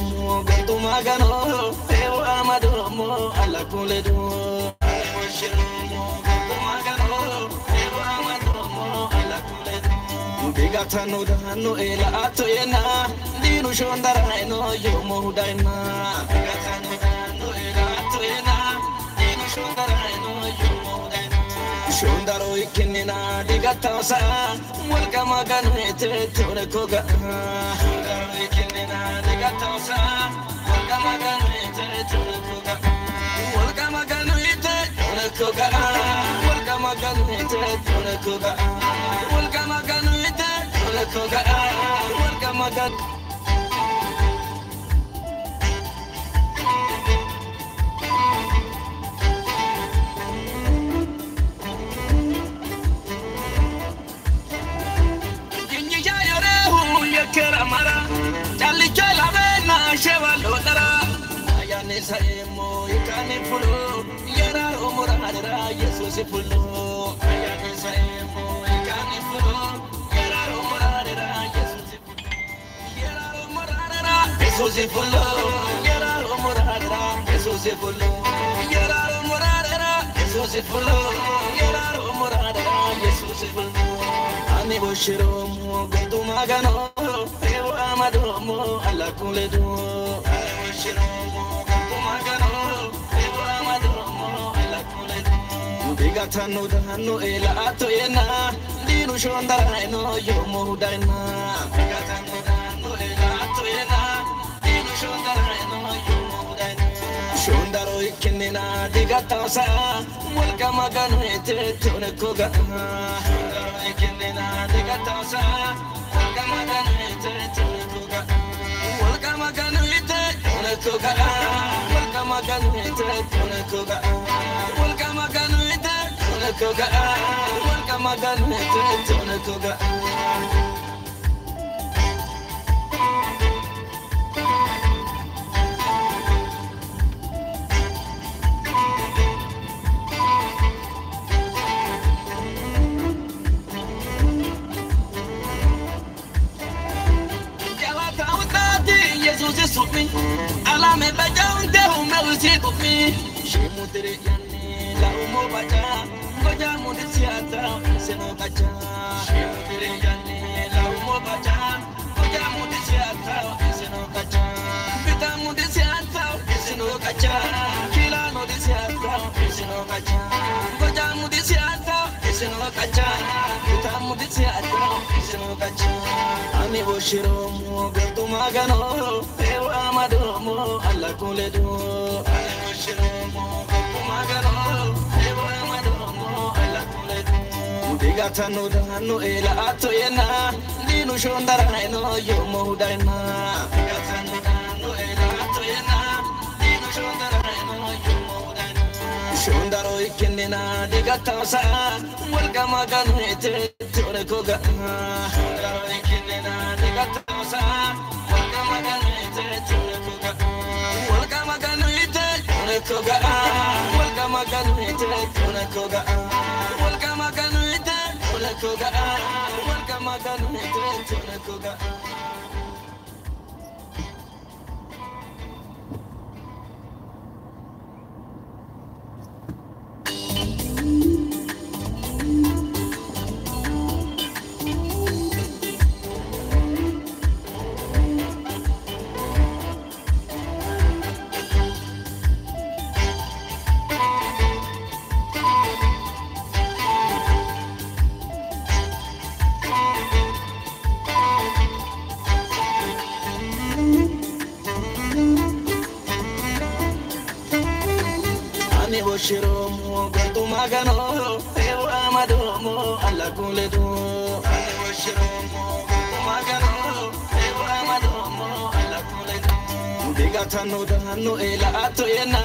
Shiromo, Gatumagano, Ewa Amadomo, Alakuledo. Shiromo, Gatumagano, Ewa Amadomo, Alakuledo. Bigatano Dano, Ela Atoyena, Dino Shondaraino, Yomo Daina. Bigatano Dano, Ela Atoyena, Dino Shondaraino, Yomo Daina. Shondaro Ikinina, Digatasa, welcome again, Torekoga. Shondaro Ikinina, Digatasa, welcome again, Torekoga. Welcome again, Torekoga. Welcome again, Torekoga. Welcome again, Torekoga. Welcome again. Keramara, Charlie Chalavena, Chevalodara, Ayane Saemo, Ikane Pulo, Yara Omorada, Jesus Pulo, Ayane Saemo, Ikane Pulo, Yara Omorada, Yara Omorada, Jesus Pulo, Yara Omorada, Jesus Pulo, Yara Omorada, Jesus Pulo, Yara Omorada, Jesus Pulo. Ani Shiromo, Gatumagano, Ewa Amadomo, Alakuledo. Ani Shiromo, Gatumagano, Ewa Amadomo, Alakuledo. Bigatano Dano, Ela Atoyena, Dino Shondaraino, Yomo Daina. Bigatano Dano, Ela Atoyena, Dino Shondaraino, Yomo Daina. Shondaro Ikinina, Digatasa, welcome again, Tonekoga. Shondaro Ikinina, Digatasa, welcome again, Tonekoga. Welcome again, Tonekoga. Welcome again, Tonekoga. Welcome again, Tonekoga. Welcome again, Tonekoga. Me, ala me baja unte me usi kupi. Shimu tere yani la umo baja, baja mundi siata seno baja. Shimu tere yani la umo baja, baja mundi siata seno baja. Pita mundi siata seno baja, kila mundi siata seno baja. Baja mundi siata seno baja, pita mundi siata seno baja. Ani Shiromo, Gatumagano. Amadomo, Alakuledo. Ani Shiromo, Gatumagano, Ewa Amadomo, Alakuledo. Bigatano Dano, Ela Atoyena, Dino Shondaraino, Yomo Daina. Bigatano Dano, Ela Atoyena, Dino Shondaraino, Yomo Daina. Shondaro Ikinina, Digatasa, welcome again, Torekoga. Shondaro Ikinina, Digatasa, welcome again. Welcome again, Tonekoga. Welcome again, Tonekoga. Welcome again, Tonekoga. Welcome again, Tonekoga. Shiromo, Gatumagano, Ewa Amadomo, Alakuledo. Ani Shiromo, Gatumagano, Ewa Amadomo, Alakuledo. Bigatano Dano, Ela Atoyena,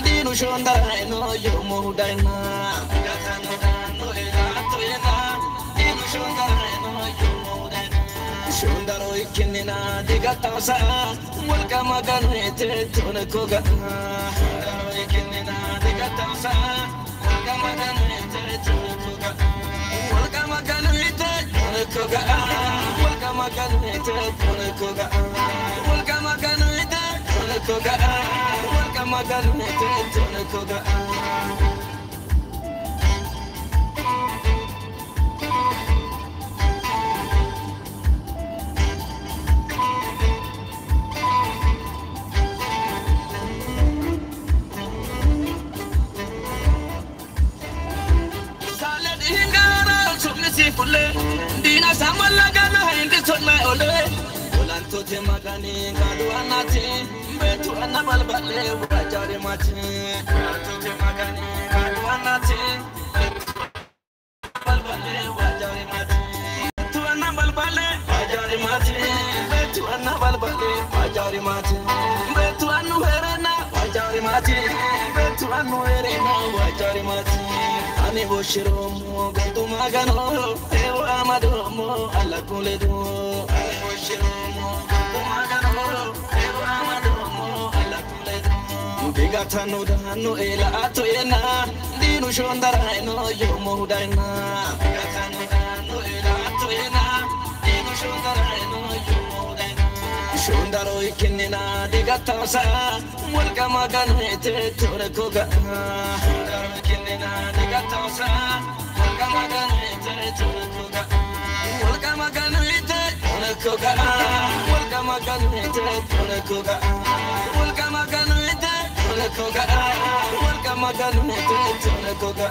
Dino Shondaraino, Yomo Daina. Bigatano Dano, Ela Atoyena, Dino Shondaraino, Yomo Daina. Shondaro Ikinina, Digatasa, welcome again, Tonekoga. Shondaro Ikinina, Digatasa, welcome again, Tonekoga. Welcome again, Tonekoga. Welcome again, Tonekoga. Welcome again, Tonakoga, welcome again, Tonakoga. Dina samala gana hindi tona ole Olanto te magani gadu anati Betu anabalbale wajari mati Olanto te magani gadu anati Balbale wajari mati Betu anabalbale wajari mati Betu anabalbale wajari mati Betu anu herena wajari mati Betu anu herena wajari mati Ani boshiromo gantu magano ewa amadomo alla kuledo Ani boshiromo gantu magano ewa amadomo alla kuledo Bigatano dano ela ato ena dinu shondara eno yomo hudaina Bigatano dano ela ato ena dinu shondara eno yomo hudaina Shondaro ikinina digatasa mulka magano ete torekoga Shondaro ikinina digatasa mulka magano ete torekoga Mulka magano ete torekoga Mulka magano ete torekoga Mulka magano ete torekoga Mulka magano ete torekoga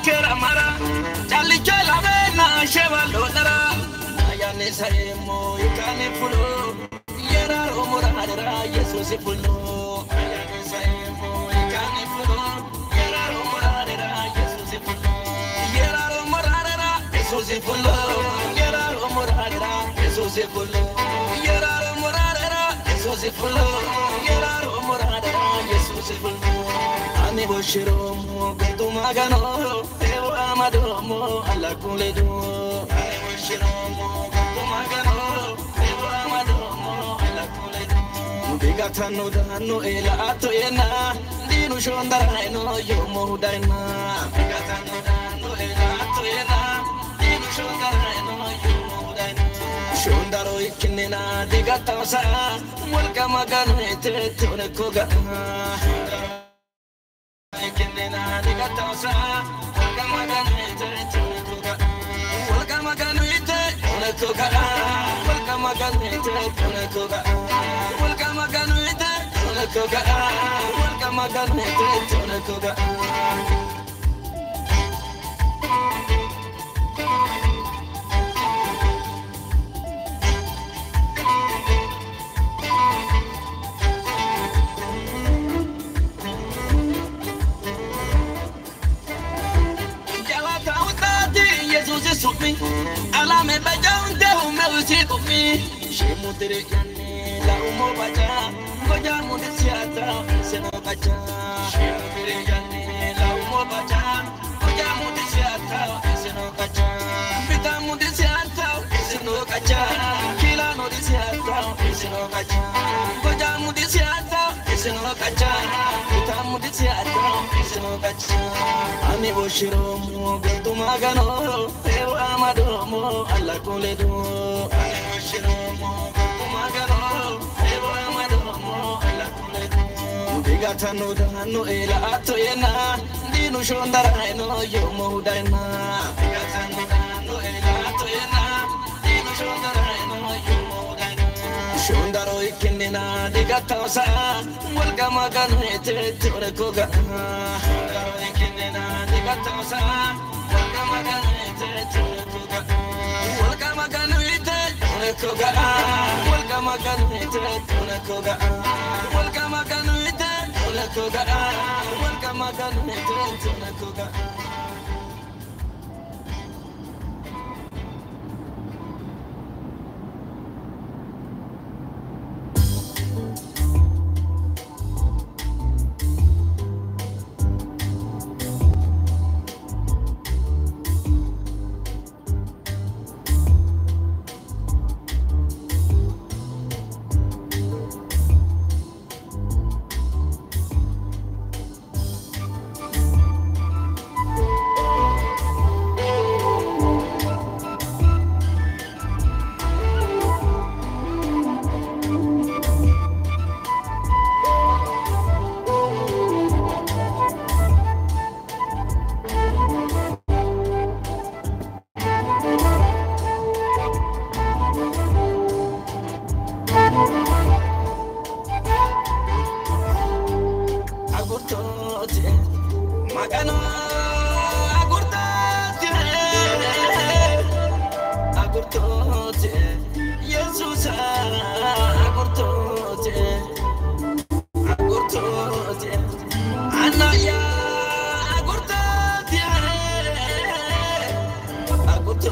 Keramara, Charlie Chalavena, Chevalodara, Ayane Saemo, Yukane Pulo, Yera Omorada, Jesus Pulo, Ayane Saemo, Yukane Pulo, Yera Omorada, Jesus Pulo, Yera Omorada, Jesus Pulo, Yera Omorada, Jesus Pulo, Yera Omorada, Jesus Pulo, Yera Omorada, Jesus Pulo, Ani Boshiromo, Gantumagano, Ewa Amadomo, alla kuledo, Ani Boshiromo, Gantumagano, Ewa Amadomo, alla kuledo, Bigatano dano ela ato ena, dinu shondara eno yomo hudaina, Bigatano dano ela ato ena, dinu shondara eno yomo hudaina, Shondaro ikinina digatasa, mulka magano ete torekoga, Ikinina digatasa, mulka magano ete torekoga, mulka magano ete torekoga, mulka magano ete torekoga, mulka magano ete torekoga, mulka magano ete torekoga. Me, ala me bajan de o me usi ko mi, she mutere yanne la umo baja, goja mude siata se no baja, she mutere yanne la umo baja, goja mude siata se no baja, bita mude siata se no baja, kila no de siata se no baja, goja mude siata se no baja, bita mude siata se no baja, ani boshiromo gantumagano Amadomo, alla kuledo, Ani Boshiromo, Gantumagano, Ewa Amadomo, alla kuledo, Bigatano dano ela ato ena, dinu shondara eno yomo hudaina, Bigatano dano ela ato ena, dinu shondara eno yomo hudaina, Shondaro ikinina digatasa, mulka magano ete torekoga, Shondaro ikinina digatasa, mulka magano Welcome again, Tonakoga. Welcome again, Tonakoga. Welcome again, Tonakoga. Welcome again, Tonakoga.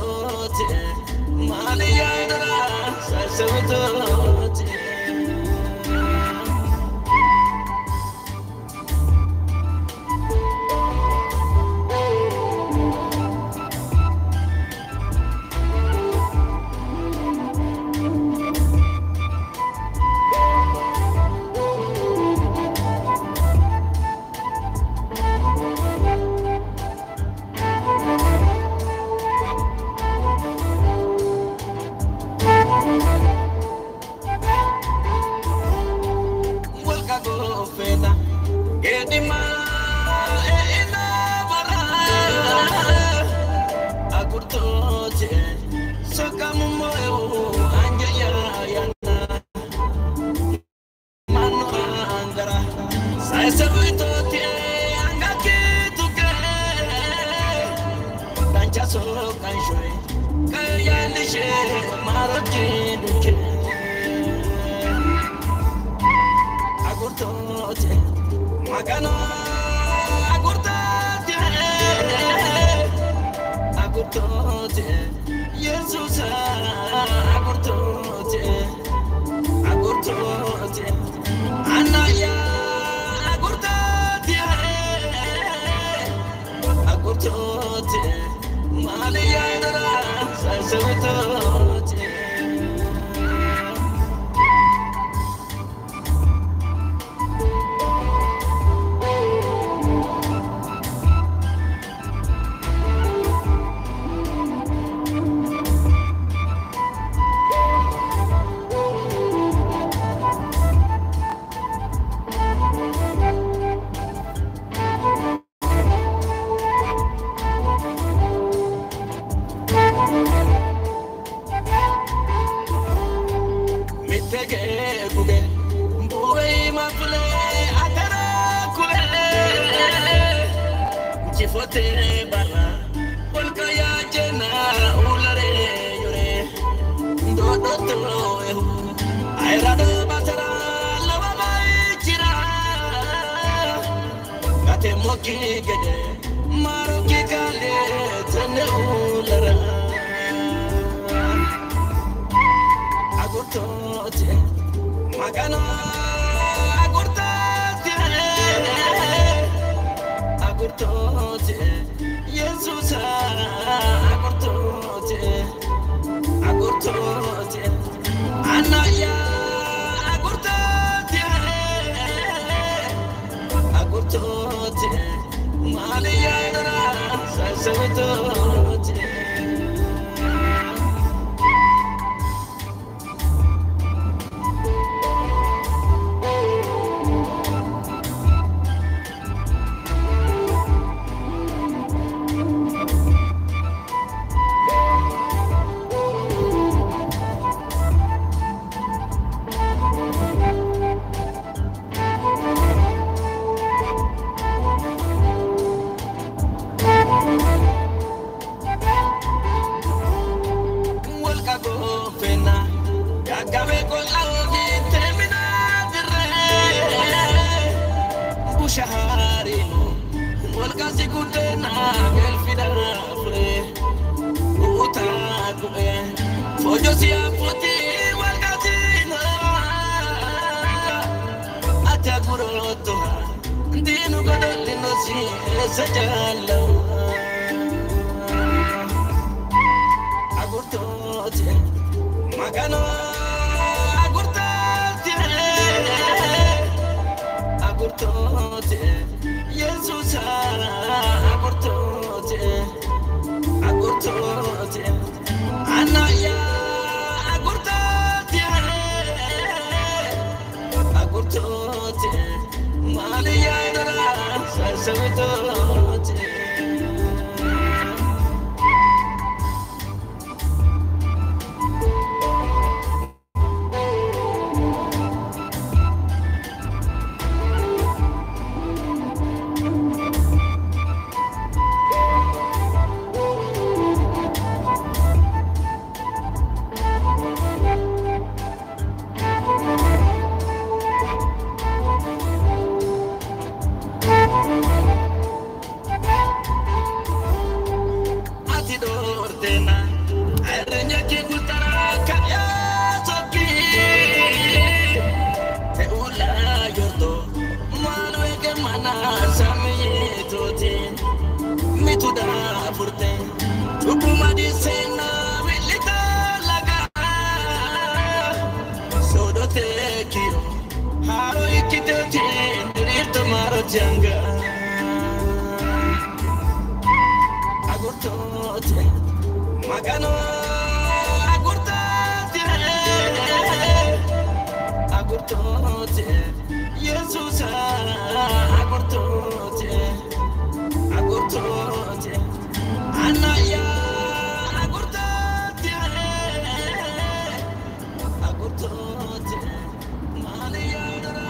agurtote maliya dara sasotote adi sena wilita laga sodo tekiro haro ikitete nirto maro janga agurtote magano agurtote agurtote Jesus agurtote agurtote anaya agurtote agurtote maliya dara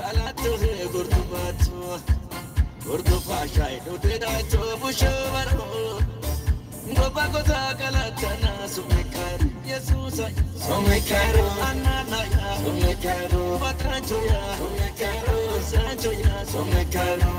kalatu gurdubatu gurdubashai do dedato bushobaro ngoba kota kalatana sumekar yesusa sumekaro anana ya sumekaro batancho ya sumekaro sancho ya sumekaro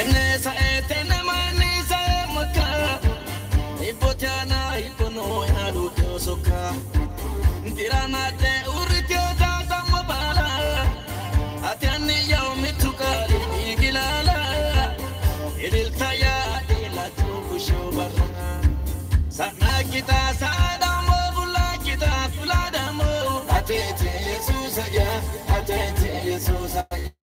Enesa etene manisa maka Ipotana ipono ya luto soka Ntirana te uritio tata mabala Atiani yao mitukari igilala Idiltaya ila tukushobara Sana kita sadamo bula kita fuladamo Atete Yesusa ya Atete Yesusa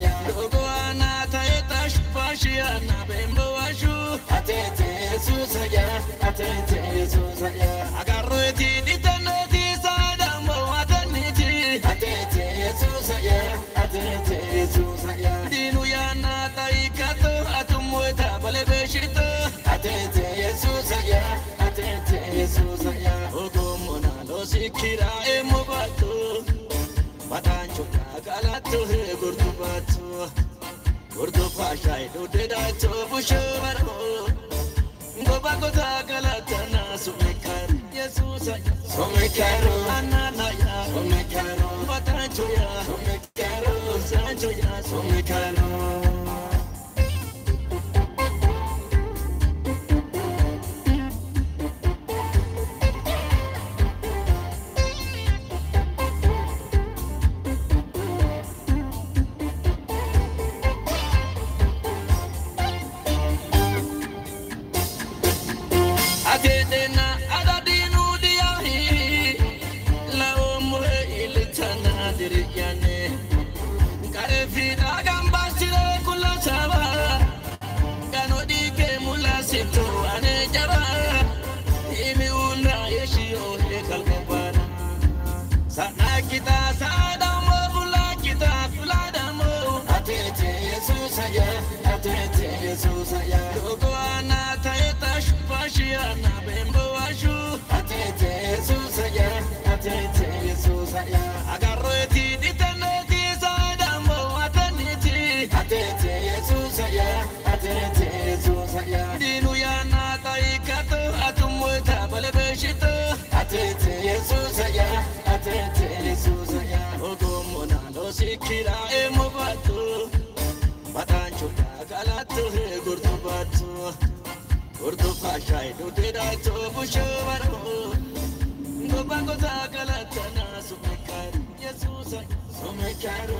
ya Dogo anata etash Fashiana bembo ashu Atete Yesusa ya Atete Yesusa ya Agarreti ditaneti sadamo ataniti Atete Yesusa ya Atete Yesusa ya Dinu ya nata ikato atumweta balebeshito Atete Yesusa ya Atete Yesusa ya Ogomona losikira emobato Batancho kagalato gurdubatu Gurdubashai do dedato bushobaro ngoba kota kalatana sumekar Yesusa sumekaro anana ya sumekaro batancho ya sumekaro sancho ya sumekaro Adedena adadinu diyahi la umre ilitana diriyane kare fida gambasire kula chaba ganodi ke mula sito ane jara imi una yeshio he kalkebana sana kita sadamo bula kita fuladamo atete Yesusa ya atete Yesusa ya dogo anata etash Fashiana bembo ashu Atete Yesusa ya Atete Yesusa ya Agarreti ditaneti sadamo ataniti Atete Yesusa ya Atete Yesusa ya Dinu ya nata ikato atumweta balebeshito Atete Yesusa ya Atete Yesusa ya Ogomona losikira emobato Batancho kagalato gurdubatu Gurdubashai do dedato bushobaro ngoba kota kalatana sumekar Yesusa sumekaro